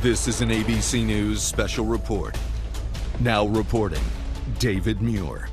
This is an ABC News special report. Now reporting, David Muir.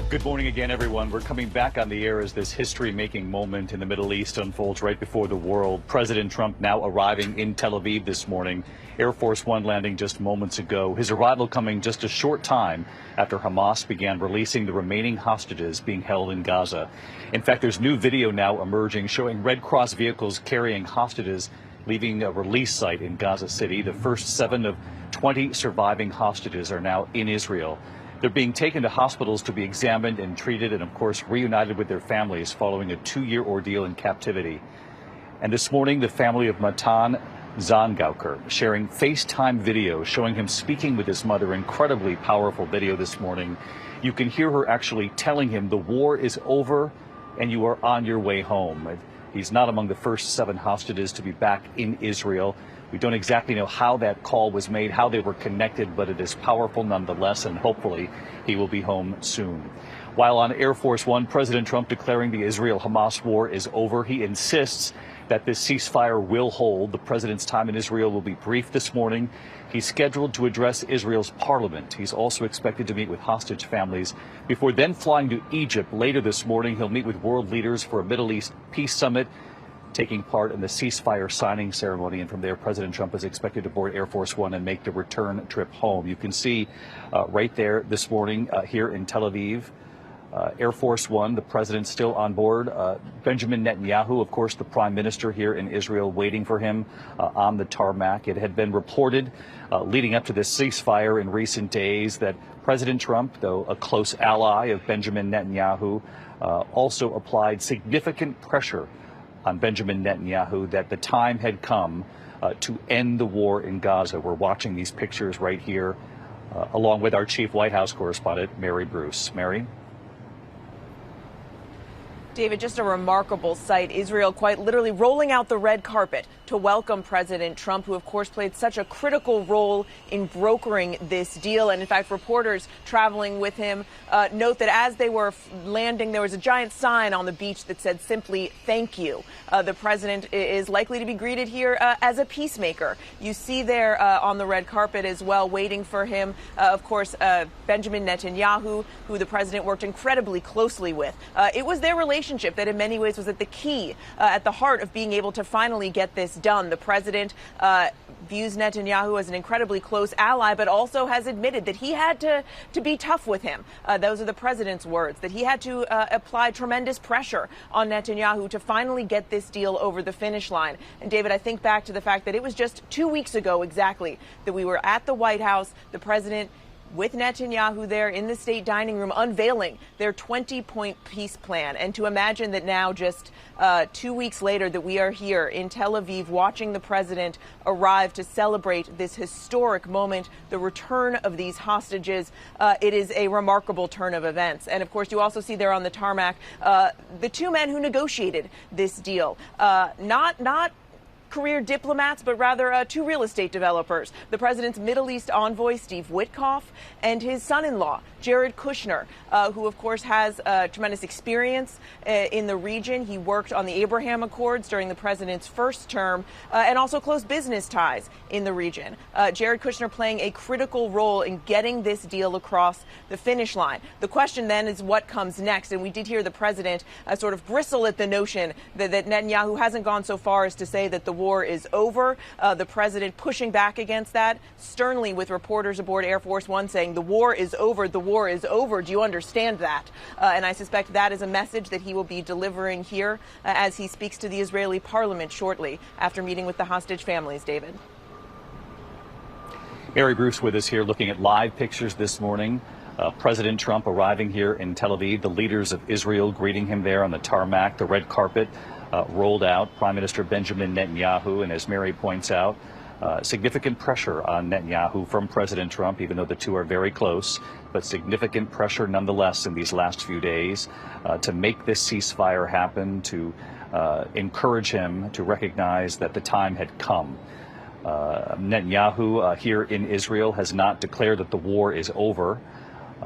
Good morning again, everyone. We're coming back on the air as this history-making moment in the Middle East unfolds right before the world. President Trump now arriving in Tel Aviv this morning. Air Force One landing just moments ago. His arrival coming just a short time after Hamas began releasing the remaining hostages being held in Gaza. In fact, there's new video now emerging showing Red Cross vehicles carrying hostages leaving a release site in Gaza City. The first 7 of 20 surviving hostages are now in Israel. They're being taken to hospitals to be examined and treated and, of course, reunited with their families following a 2-year ordeal in captivity. And this morning, the family of Matan Zangauker sharing FaceTime video showing him speaking with his mother. Incredibly powerful video this morning. You can hear her actually telling him the war is over and you are on your way home. He's not among the first 7 hostages to be back in Israel. We don't exactly know how that call was made, how they were connected, but it is powerful nonetheless, and hopefully he will be home soon. While on Air Force One, President Trump declaring the Israel-Hamas war is over. He insists that this ceasefire will hold. The president's time in Israel will be brief this morning. He's scheduled to address Israel's parliament. He's also expected to meet with hostage families before then flying to Egypt. Later this morning, he'll meet with world leaders for a Middle East peace summit, taking part in the ceasefire signing ceremony. And from there, President Trump is expected to board Air Force One and make the return trip home. You can see right there this morning here in Tel Aviv, Air Force One, the president still on board. Benjamin Netanyahu, of course, the prime minister here in Israel, waiting for him on the tarmac. It had been reported leading up to this ceasefire in recent days that President Trump, though a close ally of Benjamin Netanyahu, also applied significant pressure on Benjamin Netanyahu that the time had come to end the war in Gaza. We're watching these pictures right here, along with our chief White House correspondent, Mary Bruce. Mary? David, just a remarkable sight. Israel quite literally rolling out the red carpet to welcome President Trump, who, of course, played such a critical role in brokering this deal. And in fact, reporters traveling with him note that as they were landing, there was a giant sign on the beach that said simply, "Thank you." The president is likely to be greeted here as a peacemaker. You see there on the red carpet as well, waiting for him, of course, Benjamin Netanyahu, who the president worked incredibly closely with. It was their relationship that in many ways was at the key, at the heart of being able to finally get this done. The president views Netanyahu as an incredibly close ally, but also has admitted that he had to be tough with him. Those are the president's words, that he had to apply tremendous pressure on Netanyahu to finally get this deal over the finish line. And David, I think back to the fact that it was just 2 weeks ago exactly that we were at the White House, the president with Netanyahu there in the state dining room unveiling their 20-point peace plan. And to imagine that now, just 2 weeks later, that we are here in Tel Aviv watching the president arrive to celebrate this historic moment, the return of these hostages, it is a remarkable turn of events. And of course, you also see there on the tarmac the 2 men who negotiated this deal, not career diplomats, but rather 2 real estate developers. The president's Middle East envoy, Steve Witkoff, and his son-in-law, Jared Kushner, who, of course, has tremendous experience in the region. He worked on the Abraham Accords during the president's first term and also close business ties in the region. Jared Kushner playing a critical role in getting this deal across the finish line. The question then is what comes next. And we did hear the president sort of bristle at the notion that Netanyahu hasn't gone so far as to say that the war is over. The president pushing back against that sternly, with reporters aboard Air Force One saying the war is over, the war is over. Do you understand that? And I suspect that is a message that he will be delivering here as he speaks to the Israeli parliament shortly after meeting with the hostage families. David? Mary Bruce with us here looking at live pictures this morning. President Trump arriving here in Tel Aviv, the leaders of Israel greeting him there on the tarmac, the red carpet rolled out. Prime Minister Benjamin Netanyahu, and as Mary points out, significant pressure on Netanyahu from President Trump, even though the 2 are very close, but significant pressure nonetheless in these last few days to make this ceasefire happen, to encourage him to recognize that the time had come. Netanyahu here in Israel has not declared that the war is over.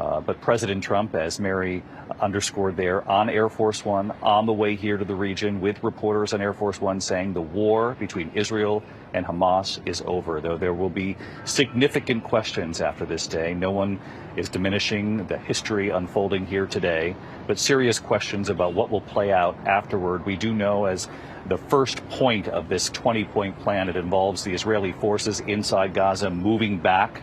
But President Trump, as Mary underscored there, on Air Force One, on the way here to the region with reporters on Air Force One saying the war between Israel and Hamas is over, though there will be significant questions after this day. No one is diminishing the history unfolding here today, but serious questions about what will play out afterward. We do know, as the first point of this 20-point plan, it involves the Israeli forces inside Gaza moving back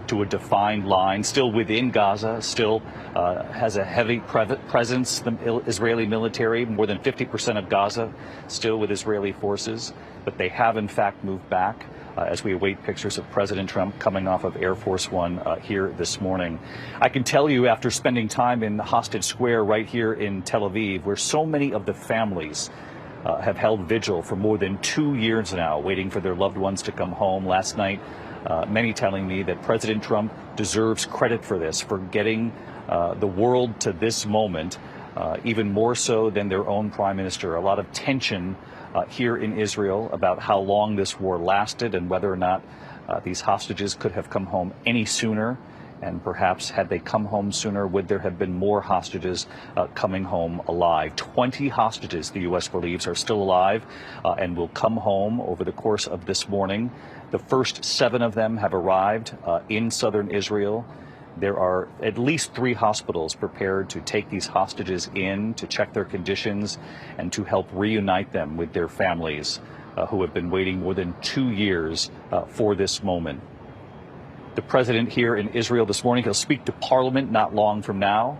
to a defined line, still within Gaza, still has a heavy presence, the Israeli military, more than 50% of Gaza still with Israeli forces, but they have in fact moved back as we await pictures of President Trump coming off of Air Force One here this morning. I can tell you, after spending time in Hostage Square right here in Tel Aviv, where so many of the families have held vigil for more than 2 years now, waiting for their loved ones to come home. Last night, many telling me that President Trump deserves credit for this, for getting the world to this moment, even more so than their own prime minister. A lot of tension here in Israel about how long this war lasted and whether or not these hostages could have come home any sooner. And perhaps had they come home sooner, would there have been more hostages coming home alive? 20 hostages, the U.S. believes, are still alive and will come home over the course of this morning. The first 7 of them have arrived in southern Israel. There are at least 3 hospitals prepared to take these hostages in, to check their conditions, and to help reunite them with their families who have been waiting more than 2 years for this moment. The president here in Israel this morning, he'll speak to Parliament not long from now.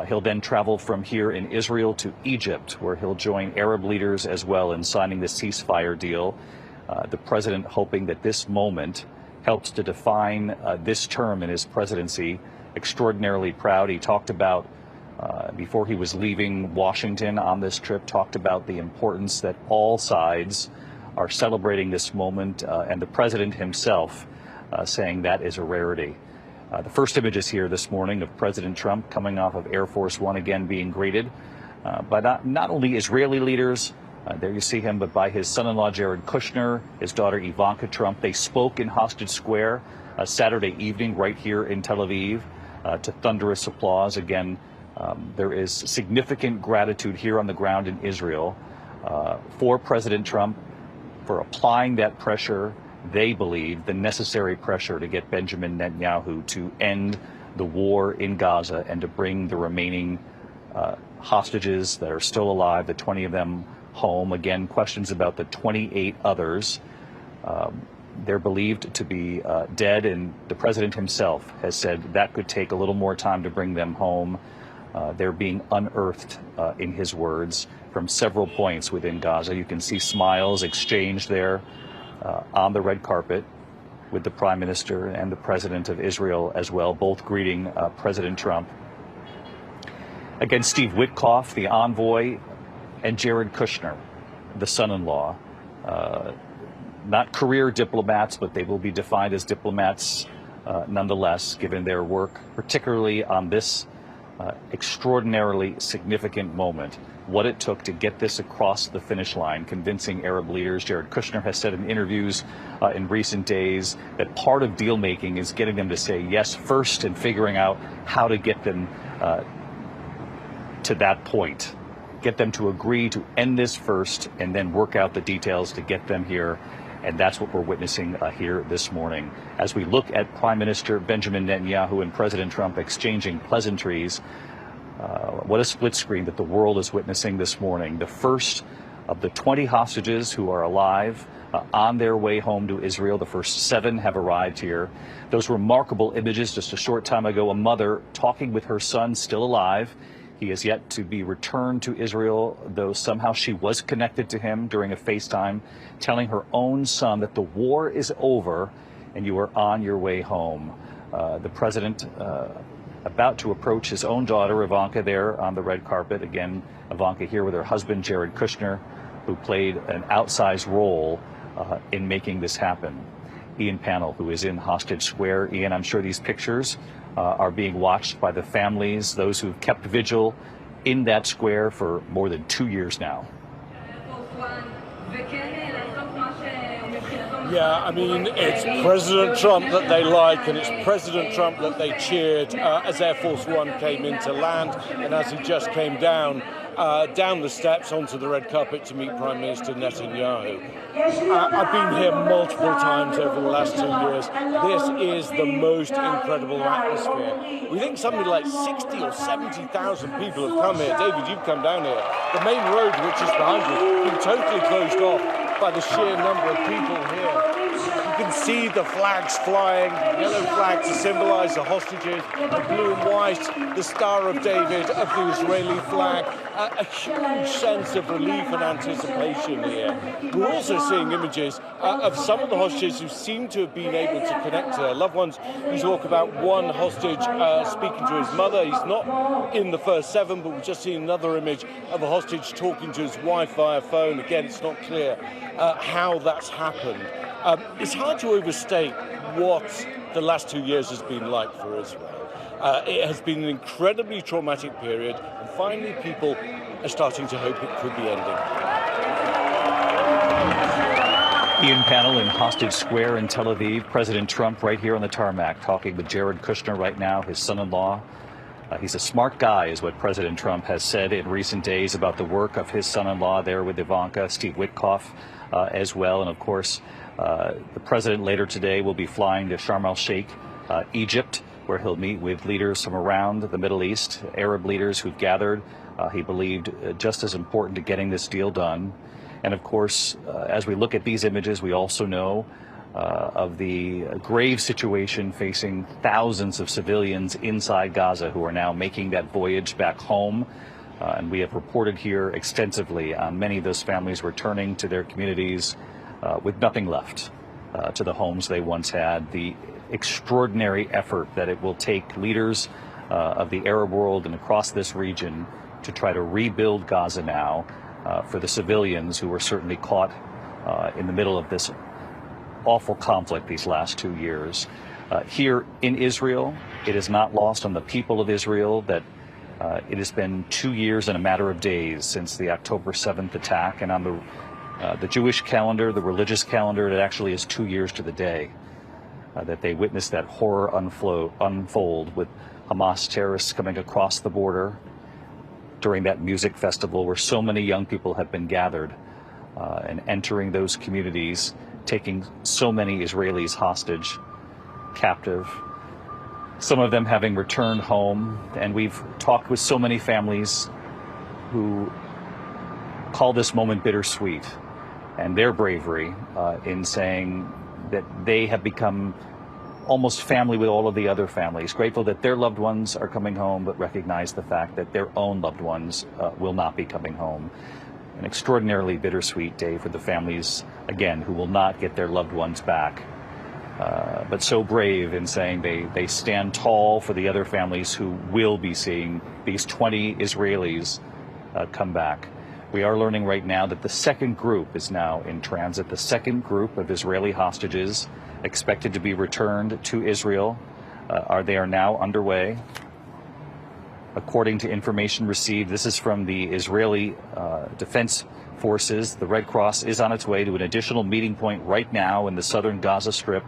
He'll then travel from here in Israel to Egypt, where he'll join Arab leaders as well in signing the ceasefire deal. The president hoping that this moment helps to define this term in his presidency. Extraordinarily proud. He talked about, before he was leaving Washington on this trip, talked about the importance that all sides are celebrating this moment, and the president himself saying that is a rarity. The first images here this morning of President Trump coming off of Air Force One, again being greeted by not only Israeli leaders, there you see him, but by his son-in-law Jared Kushner, his daughter Ivanka Trump. They spoke in Hostage Square Saturday evening right here in Tel Aviv to thunderous applause. Again, there is significant gratitude here on the ground in Israel for President Trump for applying that pressure, they believe, the necessary pressure to get Benjamin Netanyahu to end the war in Gaza and to bring the remaining hostages that are still alive, the 20 of them, home. Again, questions about the 28 others. They're believed to be dead, and the president himself has said that could take a little more time to bring them home. They're being unearthed, in his words, from several points within Gaza. You can see smiles exchanged there on the red carpet with the Prime Minister and the President of Israel as well, both greeting President Trump. Again, Steve Witkoff, the envoy, and Jared Kushner, the son-in-law, not career diplomats, but they will be defined as diplomats nonetheless, given their work, particularly on this extraordinarily significant moment, what it took to get this across the finish line, convincing Arab leaders. Jared Kushner has said in interviews in recent days that part of deal making is getting them to say yes first and figuring out how to get them to that point, get them to agree to end this first and then work out the details to get them here. And that's what we're witnessing here this morning. As we look at Prime Minister Benjamin Netanyahu and President Trump exchanging pleasantries, what a split screen that the world is witnessing this morning. The first of the 20 hostages who are alive on their way home to Israel. The first 7 have arrived here. Those remarkable images just a short time ago, a mother talking with her son still alive. He is yet to be returned to Israel, though somehow she was connected to him during a FaceTime, telling her own son that the war is over and you are on your way home. The president about to approach his own daughter, Ivanka, there on the red carpet. Again, Ivanka here with her husband, Jared Kushner, who played an outsized role in making this happen. Ian Pannell, who is in Hostage Square. Ian, I'm sure these pictures are being watched by the families, those who've kept vigil in that square for more than 2 years now. Yeah, I mean, it's President Trump that they like, and it's President Trump that they cheered as Air Force One came into land, and as he just came down the steps onto the red carpet to meet Prime Minister Netanyahu. I've been here multiple times over the last 2 years. This is the most incredible atmosphere. We think something like 60 or 70,000 people have come here. David, you've come down here. The main road, which is behind you, has been totally closed off by the sheer number of people here. You can see the flags flying, yellow flags to symbolize the hostages, the blue and white, the Star of David of the Israeli flag. A huge sense of relief and anticipation here. We're also seeing images of some of the hostages who seem to have been able to connect to their loved ones. You talk about one hostage speaking to his mother. He's not in the first 7, but we've just seen another image of a hostage talking to his wife via phone. Again, it's not clear how that's happened. It's hard to overstate what the last 2 years has been like for Israel. It has been an incredibly traumatic period, and finally people are starting to hope it could be ending. Ian Panel in Hostage Square in Tel Aviv. President Trump right here on the tarmac talking with Jared Kushner right now, his son-in-law. He's a smart guy, is what President Trump has said in recent days about the work of his son-in-law there with Ivanka, Steve Witkoff as well. And of course, the president later today will be flying to Sharm el-Sheikh, Egypt, where he'll meet with leaders from around the Middle East, Arab leaders who've gathered, he believed, just as important to getting this deal done. And of course, as we look at these images, we also know of the grave situation facing thousands of civilians inside Gaza who are now making that voyage back home. And we have reported here extensively on many of those families returning to their communities with nothing left, to the homes they once had. The extraordinary effort that it will take leaders of the Arab world and across this region to try to rebuild Gaza now for the civilians who were certainly caught in the middle of this awful conflict these last 2 years. Here in Israel, it is not lost on the people of Israel that it has been 2 years and a matter of days since the October 7th attack, and on the Jewish calendar, the religious calendar, it actually is 2 years to the day that they witnessed that horror unfold with Hamas terrorists coming across the border during that music festival where so many young people have been gathered and entering those communities, taking so many Israelis hostage, captive, some of them having returned home. And we've talked with so many families who call this moment bittersweet, and their bravery in saying that they have become almost family with all of the other families, grateful that their loved ones are coming home, but recognize the fact that their own loved ones will not be coming home. An extraordinarily bittersweet day for the families, again, who will not get their loved ones back, but so brave in saying they stand tall for the other families who will be seeing these 20 Israelis come back. We are learning right now that the second group is now in transit. The second group of Israeli hostages expected to be returned to Israel they are now underway. According to information received, this is from the Israeli Defense Forces. The Red Cross is on its way to an additional meeting point right now in the southern Gaza Strip,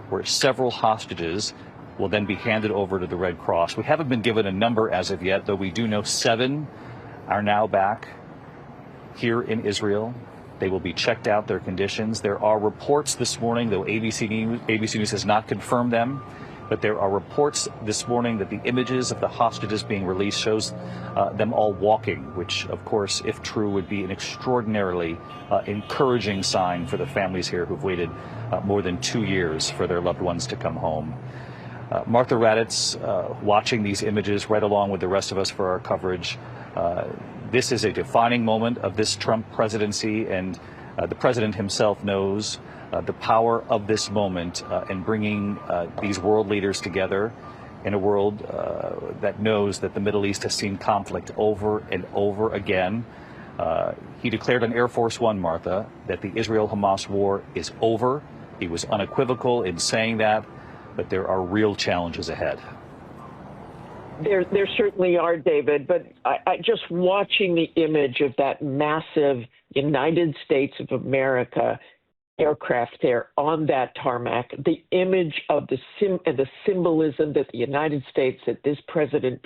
where several hostages will then be handed over to the Red Cross. We haven't been given a number as of yet, though we do know 7 are now back here in Israel. They will be checked out, their conditions. There are reports this morning, though ABC News has not confirmed them, but there are reports this morning that the images of the hostages being released shows them all walking, which, of course, if true, would be an extraordinarily encouraging sign for the families here who've waited more than 2 years for their loved ones to come home. Martha Raddatz, watching these images right along with the rest of us for our coverage. This is a defining moment of this Trump presidency, and the president himself knows the power of this moment in bringing these world leaders together in a world that knows that the Middle East has seen conflict over and over again. He declared on Air Force One, Martha, that the Israel-Hamas war is over. He was unequivocal in saying that, but there are real challenges ahead. There certainly are, David, but I just watching the image of that massive United States of America aircraft there on that tarmac, the image of the symbolism that the United States, that this President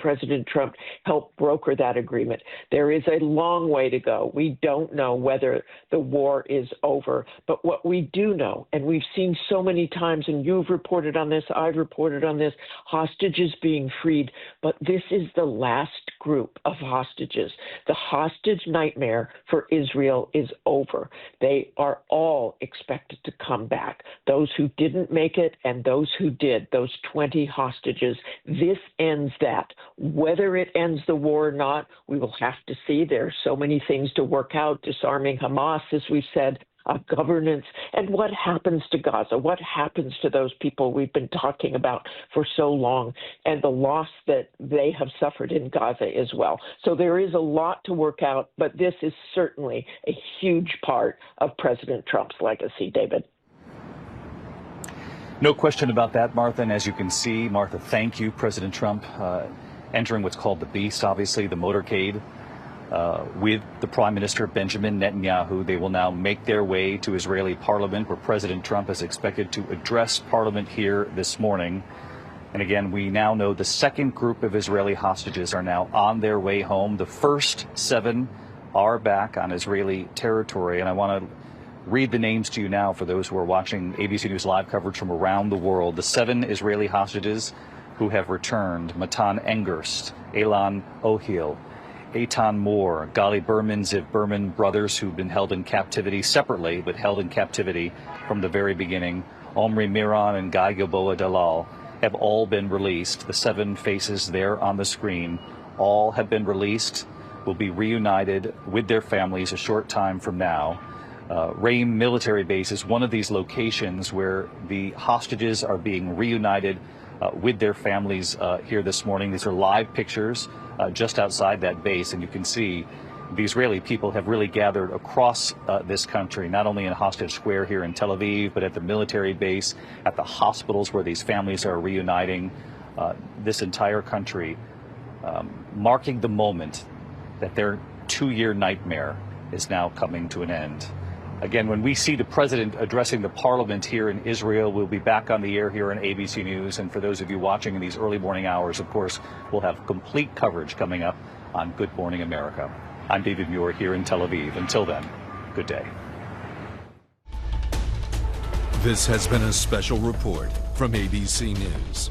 Trump, helped broker that agreement. There is a long way to go. We don't know whether the war is over, but what we do know, and we've seen so many times, and you've reported on this, I've reported on this, hostages being freed, but this is the last group of hostages. The hostage nightmare for Israel is over. They are all expected to come back. Those who didn't make it and those who did, those 20 hostages. This ends that. Whether it ends the war or not, we will have to see. There are so many things to work out, disarming Hamas, as we've said, governance, and what happens to Gaza, what happens to those people we've been talking about for so long, and the loss that they have suffered in Gaza as well. So there is a lot to work out, but this is certainly a huge part of President Trump's legacy, David. No question about that, Martha. And as you can see, Martha, thank you, President Trump, entering what's called the Beast, obviously, the motorcade. With the Prime Minister Benjamin Netanyahu. They will now make their way to Israeli Parliament, where President Trump is expected to address Parliament here this morning. And again, we now know the second group of Israeli hostages are now on their way home. The first 7 are back on Israeli territory. And I want to read the names to you now for those who are watching ABC News live coverage from around the world. The 7 Israeli hostages who have returned: Matan Engerst, Elan Ohil, Eitan Moore, Gali Berman, Ziv Berman, brothers who've been held in captivity separately, but held in captivity from the very beginning. Omri Miran and Guy Gilboa Dalal have all been released. The 7 faces there on the screen, all have been released, will be reunited with their families a short time from now. Reim military base is one of these locations where the hostages are being reunited with their families here this morning. These are live pictures just outside that base, and you can see the Israeli people have really gathered across this country, not only in Hostage Square here in Tel Aviv, but at the military base, at the hospitals where these families are reuniting, this entire country, marking the moment that their 2-year nightmare is now coming to an end. Again, when we see the president addressing the parliament here in Israel, we'll be back on the air here on ABC News. And for those of you watching in these early morning hours, of course, we'll have complete coverage coming up on Good Morning America. I'm David Muir here in Tel Aviv. Until then, good day. This has been a special report from ABC News.